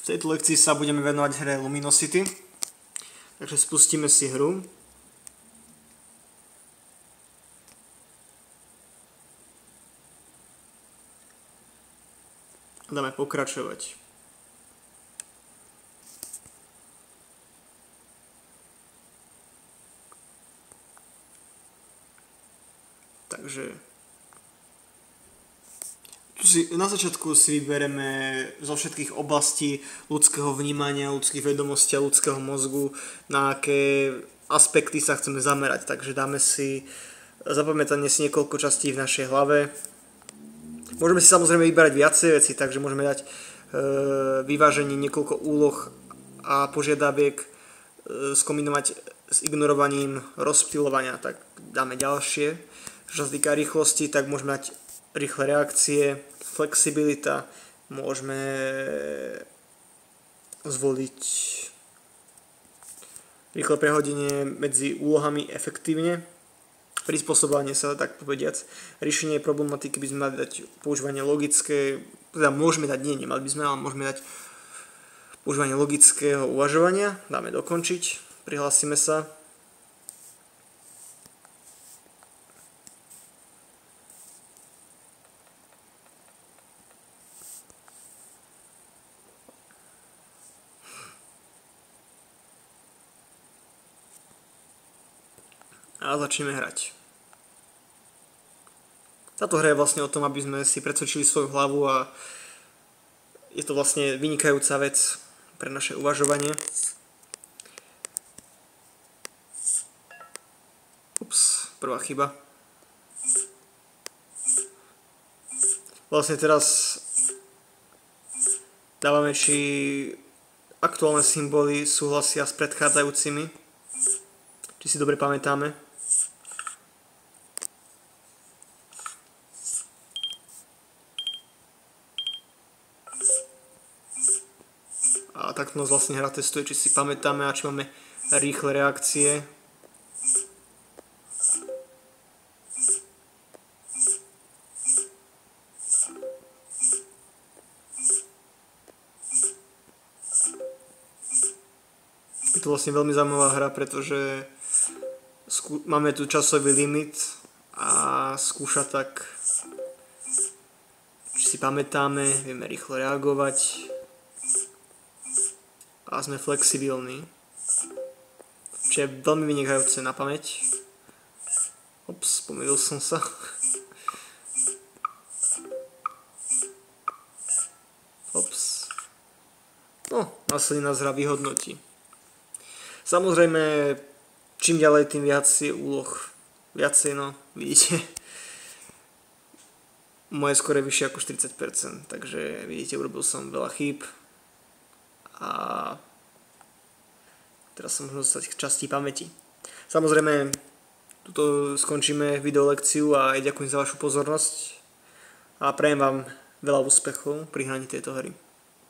V tejto lekcii sa budeme venovať hre Luminosity, takže spustíme si hru. Dáme pokračovať. Takže na začiatku si vyberieme zo všetkých oblastí ľudského vnímania, ľudských vedomostí a ľudského mozgu, na aké aspekty sa chceme zamerať. Takže dáme si zapamätanie si niekoľko častí v našej hlave. Môžeme si samozrejme vyberať viacej veci, takže môžeme dať vyváženie niekoľko úloh a požiadaviek skombinovať s ignorovaním rozptýľovania. Tak dáme ďalšie. Čo sa týka rýchlosti, tak môžeme mať rýchle reakcie, flexibilita, môžeme zvoliť rýchle prehodenie medzi úlohami efektívne, prispôsobovanie sa, tak povediac, riešenie problematiky by sme mali dať používanie logické, teda môžeme dať, nemali by sme, ale môžeme dať používanie logického uvažovania, dáme dokončiť, prihlásime sa. A začneme hrať. Táto hra je vlastne o tom, aby sme si predsvedčili svoju hlavu a je to vlastne vynikajúca vec pre naše uvažovanie. Ups, prvá chyba. Vlastne teraz dávame, či aktuálne symboly súhlasia s predchádzajúcimi, či si dobre pamätáme. A takto nás vlastne hra testuje, či si pamätáme a či máme rýchle reakcie. Je to vlastne veľmi zaujímavá hra, pretože máme tu časový limit a skúša tak, či si pamätáme, vieme rýchlo reagovať a sme flexibilní, čo je veľmi vynikajúce na pamäť. Ops, pomýlil som sa. Ops. No, následne nás hra vyhodnotí. Samozrejme, čím ďalej, tým viac je úloh. Viacej, no, vidíte. Moje skôr je vyššie ako 40%, takže vidíte, urobil som veľa chýb. A teraz sa môžem dostať k časti pamäti. Samozrejme, tuto skončíme videolekciu a ďakujem za vašu pozornosť a prajem vám veľa úspechov pri hraní tejto hry.